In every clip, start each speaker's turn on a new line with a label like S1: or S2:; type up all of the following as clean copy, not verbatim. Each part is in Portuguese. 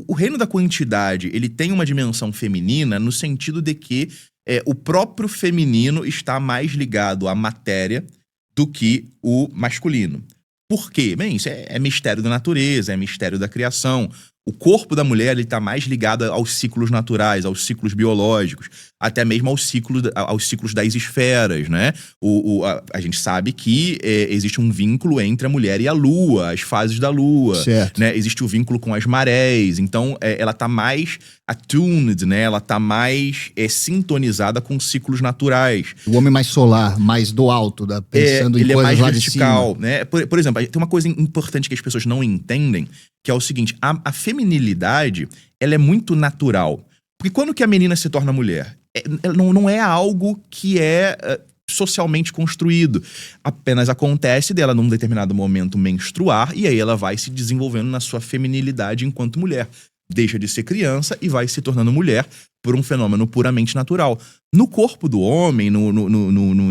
S1: o reino da quantidade, ele tem uma dimensão feminina no sentido de que o próprio feminino está mais ligado à matéria do que o masculino. Por quê? Bem, isso é mistério da natureza, é mistério da criação. O corpo da mulher está mais ligado aos ciclos naturais, aos ciclos biológicos, até mesmo aos ciclos das esferas, né? A gente sabe que existe um vínculo entre a mulher e a lua, as fases da lua.
S2: Certo.
S1: Né? Existe o vínculo com as marés. Então, ela está mais attuned, né? Ela está mais sintonizada com ciclos naturais.
S2: O homem mais solar, mais do alto, pensando em
S1: ele
S2: coisas
S1: é mais
S2: lá
S1: vertical,
S2: de cima.
S1: né? Por exemplo, tem uma coisa importante que as pessoas não entendem, que é o seguinte, a feminilidade, ela é muito natural. Porque quando que a menina se torna mulher? Não é algo que é socialmente construído. Apenas acontece dela, num determinado momento, menstruar, e aí ela vai se desenvolvendo na sua feminilidade enquanto mulher. Deixa de ser criança e vai se tornando mulher por um fenômeno puramente natural. No corpo do homem,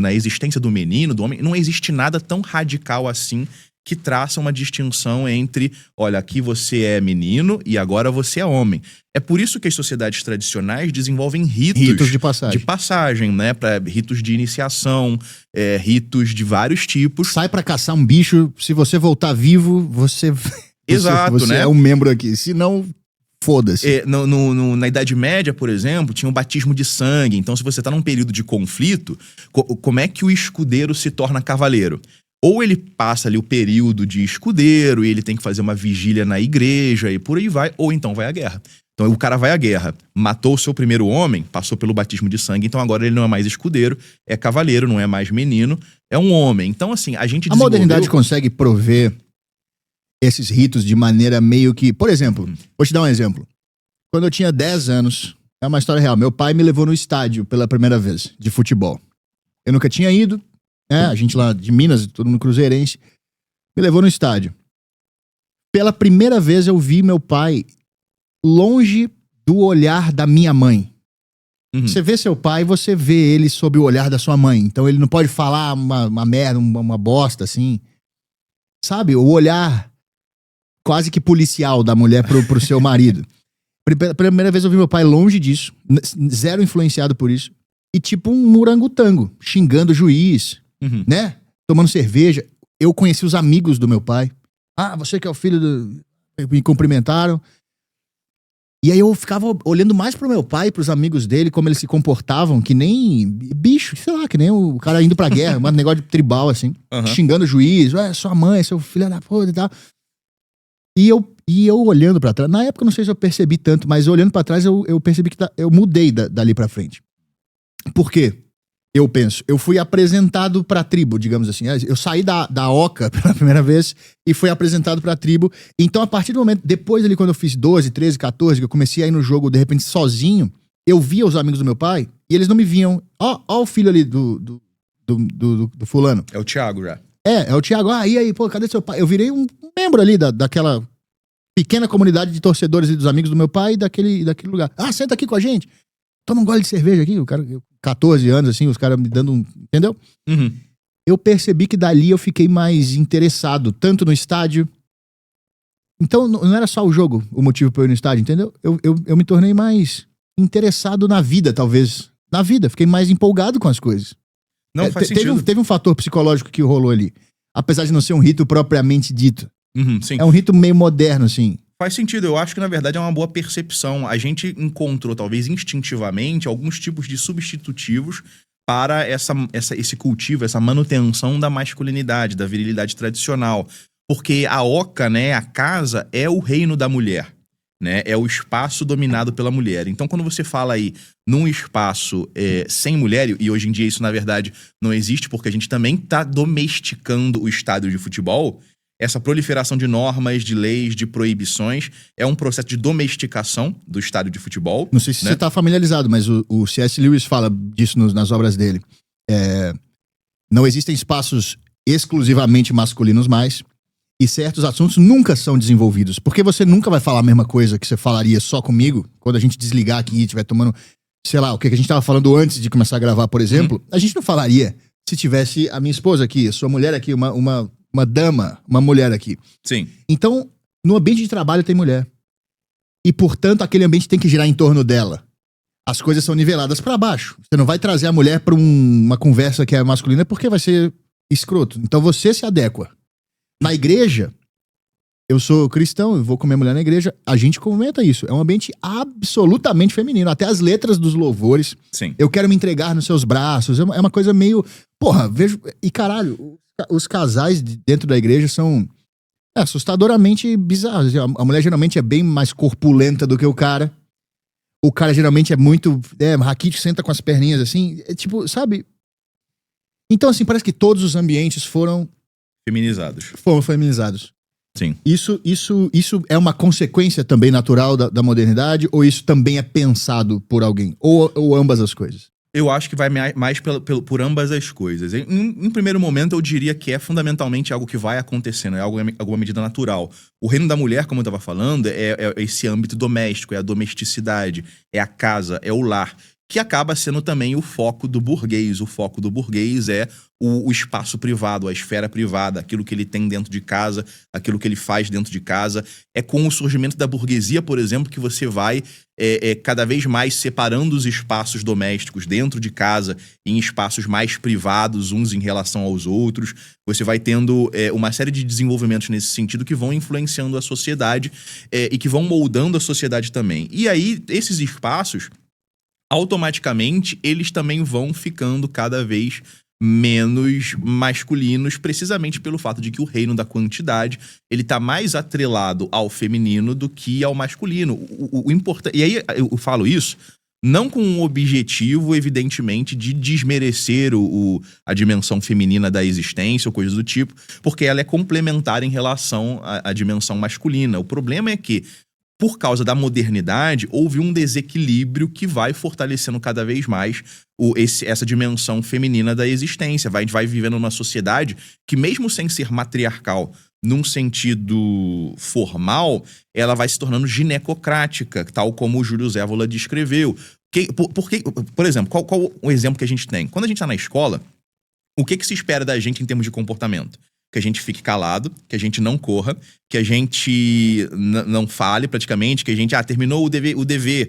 S1: na existência do menino, do homem, não existe nada tão radical assim que traça uma distinção entre, olha, aqui você é menino e agora você é homem. É por isso que as sociedades tradicionais desenvolvem ritos
S2: de passagem,
S1: né? Ritos de iniciação, ritos de vários tipos.
S2: Sai pra caçar um bicho, se você voltar vivo, você
S1: Exato,
S2: você
S1: né?
S2: é um membro aqui. Se não, foda-se.
S1: Na Idade Média, por exemplo, tinha o batismo de sangue. Então, se você tá num período de conflito, como é que o escudeiro se torna cavaleiro? Ou ele passa ali o período de escudeiro e ele tem que fazer uma vigília na igreja e por aí vai, ou então vai à guerra. Então o cara vai à guerra, matou o seu primeiro homem, passou pelo batismo de sangue, então agora ele não é mais escudeiro, é cavaleiro, não é mais menino, é um homem. Então assim, a gente desenvolveu...
S2: A modernidade consegue prover esses ritos de maneira meio que... Por exemplo, vou te dar um exemplo. Quando eu tinha 10 anos, é uma história real, meu pai me levou no estádio pela primeira vez, de futebol. Eu nunca tinha ido, a gente lá de Minas, todo mundo cruzeirense, me levou no estádio. Pela primeira vez eu vi meu pai longe do olhar da minha mãe. Você vê seu pai, você vê ele sob o olhar da sua mãe. Então ele não pode falar uma merda, uma bosta, assim. Sabe? O olhar quase que policial da mulher pro seu marido. Pela primeira vez eu vi meu pai longe disso, zero influenciado por isso. E tipo um murangotango, xingando o juiz, né? Tomando cerveja. Eu conheci os amigos do meu pai. Ah, você que é o filho do... Me cumprimentaram. E aí eu ficava olhando mais pro meu pai e pros amigos dele, como eles se comportavam, que nem bicho, sei lá, que nem o cara indo pra guerra, um negócio de tribal, assim, xingando o juiz, sua mãe, seu filho da puta e tal. E eu olhando pra trás, na época eu não sei se eu percebi tanto, mas olhando pra trás eu percebi que eu mudei dali pra frente. Por quê? Eu penso, eu fui apresentado pra tribo, digamos assim. Eu saí da oca pela primeira vez e fui apresentado pra tribo. Então, a partir do momento, depois ali, quando eu fiz 12, 13, 14, que eu comecei a ir no jogo, de repente, sozinho, eu via os amigos do meu pai e eles não me viam. Ó o filho ali do fulano.
S1: É o Thiago já.
S2: É o Thiago. Ah, e aí, pô, cadê seu pai? Eu virei um membro ali daquela pequena comunidade de torcedores e dos amigos do meu pai daquele lugar. Ah, senta aqui com a gente. Toma um gole de cerveja aqui, o cara, 14 anos, assim, os caras me dando um... Entendeu? Eu percebi que dali eu fiquei mais interessado, tanto no estádio... Então, não era só o jogo o motivo pra eu ir no estádio, entendeu? Eu me tornei mais interessado na vida, talvez. Na vida, fiquei mais empolgado com as coisas.
S1: Não, faz sentido.
S2: Teve um fator psicológico que rolou ali. Apesar de não ser um rito propriamente dito.
S1: Sim.
S2: É um rito meio moderno, assim.
S1: Faz sentido, eu acho que na verdade é uma boa percepção. A gente encontrou, talvez instintivamente, alguns tipos de substitutivos para esse cultivo, essa manutenção da masculinidade, da virilidade tradicional. Porque a oca, né, a casa, é o reino da mulher, né? É o espaço dominado pela mulher. Então, quando você fala aí num espaço sem mulher, e hoje em dia isso na verdade não existe, porque a gente também está domesticando o estádio de futebol. Essa proliferação de normas, de leis, de proibições é um processo de domesticação do estádio de futebol.
S2: Não sei se você está familiarizado, mas o C.S. Lewis fala disso nas obras dele. Não existem espaços exclusivamente masculinos mais, e certos assuntos nunca são desenvolvidos. Porque você nunca vai falar a mesma coisa que você falaria só comigo, quando a gente desligar aqui e estiver tomando, sei lá, o que a gente estava falando antes de começar a gravar, por exemplo. A gente não falaria se tivesse a minha esposa aqui, a sua mulher aqui, uma dama, uma mulher aqui.
S1: Sim.
S2: Então, no ambiente de trabalho tem mulher. e, portanto, aquele ambiente tem que girar em torno dela. As coisas são niveladas pra baixo. Você não vai trazer a mulher pra uma conversa que é masculina porque vai ser escroto. Então você se adequa. Na igreja, eu sou cristão, eu vou com minha mulher na igreja, a gente comenta isso. É um ambiente absolutamente feminino. Até as letras dos louvores.
S1: Sim.
S2: Eu quero me entregar nos seus braços. É uma coisa meio... Porra, vejo... E caralho, os casais dentro da igreja são assustadoramente bizarros. A mulher geralmente é bem mais corpulenta do que o cara. O cara geralmente é muito... raquítico, senta com as perninhas assim. É tipo, sabe? Então, assim, parece que todos os ambientes foram feminizados.
S1: Sim.
S2: Isso é uma consequência também natural da modernidade? Ou isso também é pensado por alguém? Ou ambas as coisas?
S1: Eu acho que vai mais por ambas as coisas. Em primeiro momento, eu diria que é fundamentalmente algo que vai acontecendo, é algo em alguma medida natural. O reino da mulher, como eu estava falando, é esse âmbito doméstico, é a domesticidade, é a casa, é o lar, que acaba sendo também o foco do burguês. O foco do burguês é o espaço privado, a esfera privada, aquilo que ele tem dentro de casa, aquilo que ele faz dentro de casa. É com o surgimento da burguesia, por exemplo, que você vai cada vez mais separando os espaços domésticos dentro de casa em espaços mais privados, uns em relação aos outros. Você vai tendo uma série de desenvolvimentos nesse sentido que vão influenciando a sociedade e que vão moldando a sociedade também. E aí, esses espaços, automaticamente, eles também vão ficando cada vez menos masculinos, precisamente pelo fato de que o reino da quantidade, ele tá mais atrelado ao feminino do que ao masculino. O importante... E aí eu falo isso não com um objetivo, evidentemente, de desmerecer a dimensão feminina da existência ou coisas do tipo, porque ela é complementar em relação à dimensão masculina. O problema é que, por causa da modernidade, houve um desequilíbrio que vai fortalecendo cada vez mais essa dimensão feminina da existência. A gente vai vivendo numa sociedade que, mesmo sem ser matriarcal num sentido formal, ela vai se tornando ginecocrática, tal como o Júlio Zévola descreveu. Por exemplo, qual o exemplo que a gente tem? Quando a gente está na escola, o que se espera da gente em termos de comportamento? Que a gente fique calado, que a gente não corra, que a gente não fale praticamente, que a gente, terminou o dever,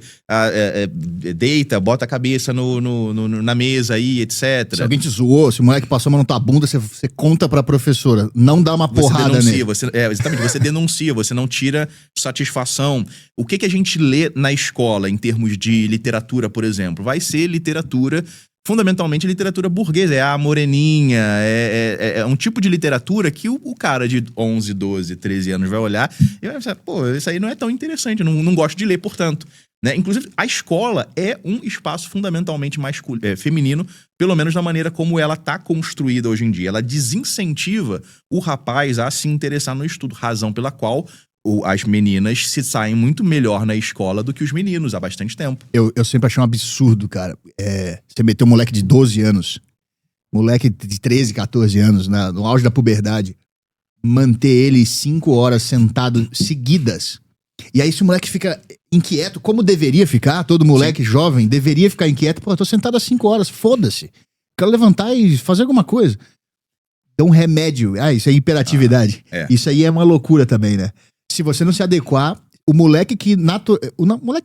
S1: deita, bota a cabeça na mesa aí, etc.
S2: Se alguém te zoou, se o moleque passou a mão na tua bunda, você conta pra professora, não dá uma porrada nele.
S1: Exatamente, você denuncia, você não tira satisfação. O que a gente lê na escola, em termos de literatura, por exemplo? Vai ser literatura... Fundamentalmente literatura burguesa, é a moreninha, é um tipo de literatura que o cara de 11, 12, 13 anos vai olhar e vai pensar, pô, isso aí não é tão interessante, não gosto de ler, portanto. Né? Inclusive, a escola é um espaço fundamentalmente feminino, pelo menos da maneira como ela está construída hoje em dia. Ela desincentiva o rapaz a se interessar no estudo, razão pela qual as meninas se saem muito melhor na escola do que os meninos há bastante tempo.
S2: Eu sempre achei um absurdo, cara. Você meteu um moleque de 12 anos, moleque de 13, 14 anos, no auge da puberdade, manter ele 5 horas sentado seguidas. E aí, se o moleque fica inquieto, como deveria ficar, todo moleque jovem deveria ficar inquieto, pô, eu tô sentado há 5 horas, foda-se. Quero levantar e fazer alguma coisa. Dá um remédio. Isso é hiperatividade. Isso aí é uma loucura também, né? Se você não se adequar, o moleque que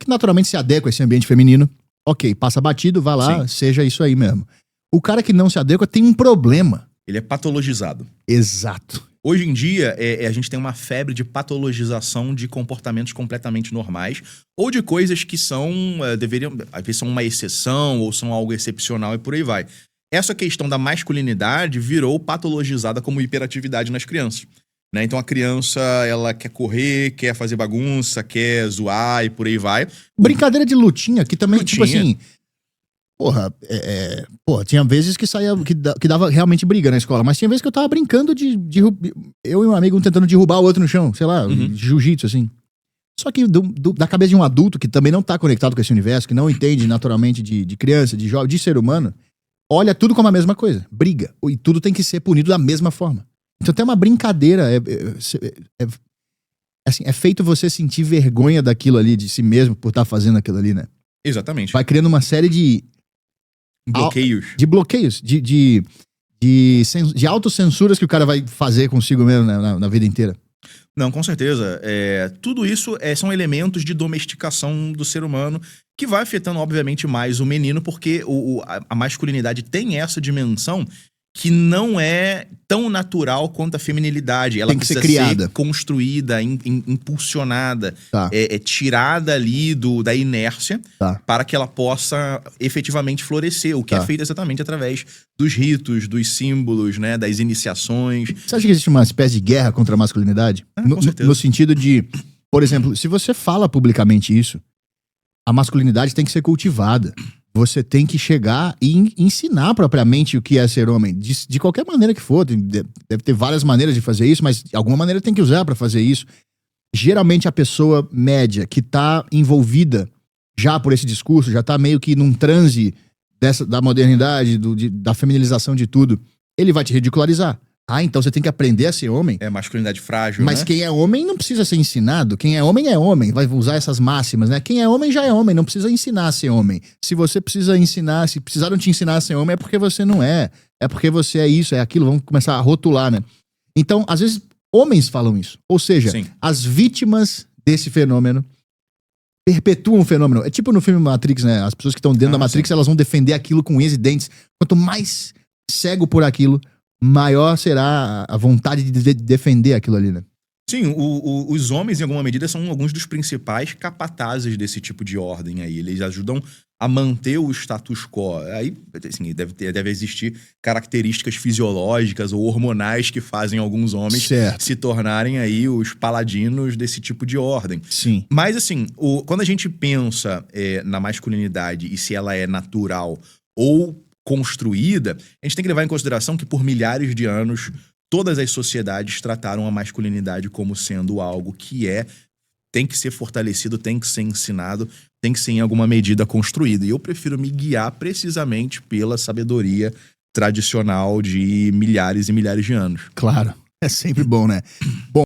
S2: naturalmente se adequa a esse ambiente feminino, ok, passa batido, vai lá, seja isso aí mesmo. O cara que não se adequa tem um problema.
S1: Ele é patologizado.
S2: Exato.
S1: Hoje em dia, a gente tem uma febre de patologização de comportamentos completamente normais ou de coisas que às vezes são uma exceção ou são algo excepcional e por aí vai. Essa questão da masculinidade virou patologizada como hiperatividade nas crianças. Né? Então a criança, ela quer correr, quer fazer bagunça, quer zoar e por aí vai.
S2: Brincadeira de lutinha, que também, tipo assim... Porra, tinha vezes que saía, que dava realmente briga na escola, mas tinha vezes que eu tava brincando eu e um amigo tentando derrubar o outro no chão, sei lá, jiu-jitsu, assim. Só que da cabeça de um adulto que também não tá conectado com esse universo, que não entende naturalmente de criança, de jovem, de ser humano, olha tudo como a mesma coisa, briga. E tudo tem que ser punido da mesma forma. Então tem uma brincadeira, assim, é feito você sentir vergonha daquilo ali, de si mesmo, por estar fazendo aquilo ali, né?
S1: Exatamente.
S2: Vai criando uma série de bloqueios, de autocensuras que o cara vai fazer consigo mesmo na vida inteira.
S1: Não, com certeza. Tudo isso são elementos de domesticação do ser humano que vai afetando, obviamente, mais o menino, porque a masculinidade tem essa dimensão que não é tão natural quanto a feminilidade. Ela
S2: Tem que ser
S1: precisa
S2: criada.
S1: construída, impulsionada,
S2: Tá.
S1: tirada ali da inércia
S2: Tá.
S1: para que ela possa efetivamente florescer, o que
S2: Tá.
S1: é feito exatamente através dos ritos, dos símbolos, né, das iniciações.
S2: Você acha que existe uma espécie de guerra contra a masculinidade?
S1: Com certeza.
S2: No sentido de, por exemplo, se você fala publicamente isso, a masculinidade tem que ser cultivada. Você tem que chegar e ensinar propriamente o que é ser homem. De qualquer maneira que for. Deve ter várias maneiras de fazer isso, mas de alguma maneira tem que usar pra fazer isso. Geralmente a pessoa média que tá envolvida já por esse discurso, já tá meio que num transe da modernidade, da feminilização de tudo, ele vai te ridicularizar. Ah, então você tem que aprender a ser homem?
S1: É masculinidade frágil,
S2: Mas
S1: né?
S2: quem é homem não precisa ser ensinado. Quem é homem, vai usar essas máximas, né? Quem é homem já é homem, não precisa ensinar a ser homem. Se você precisa ensinar, se precisaram te ensinar a ser homem, é porque você não é. É porque você é isso, é aquilo, vamos começar a rotular, né? Então, às vezes, homens falam isso. Ou seja,
S1: Sim.
S2: as vítimas desse fenômeno perpetuam o fenômeno. É tipo no filme Matrix, né? As pessoas que estão dentro da Matrix, elas vão defender aquilo com unhas e dentes. Quanto mais cego por aquilo, maior será a vontade de defender aquilo ali, né?
S1: Sim, os homens, em alguma medida, são alguns dos principais capatazes desse tipo de ordem aí. Eles ajudam a manter o status quo. Aí, assim, deve existir características fisiológicas ou hormonais que fazem alguns homens se tornarem aí os paladinos desse tipo de ordem.
S2: Sim.
S1: Mas, assim, quando a gente pensa na masculinidade e se ela é natural ou construída, a gente tem que levar em consideração que por milhares de anos todas as sociedades trataram a masculinidade como sendo algo que tem que ser fortalecido, tem que ser ensinado, tem que ser em alguma medida construído. E eu prefiro me guiar precisamente pela sabedoria tradicional de milhares e milhares de anos.
S2: Claro, é sempre bom, né? Bom,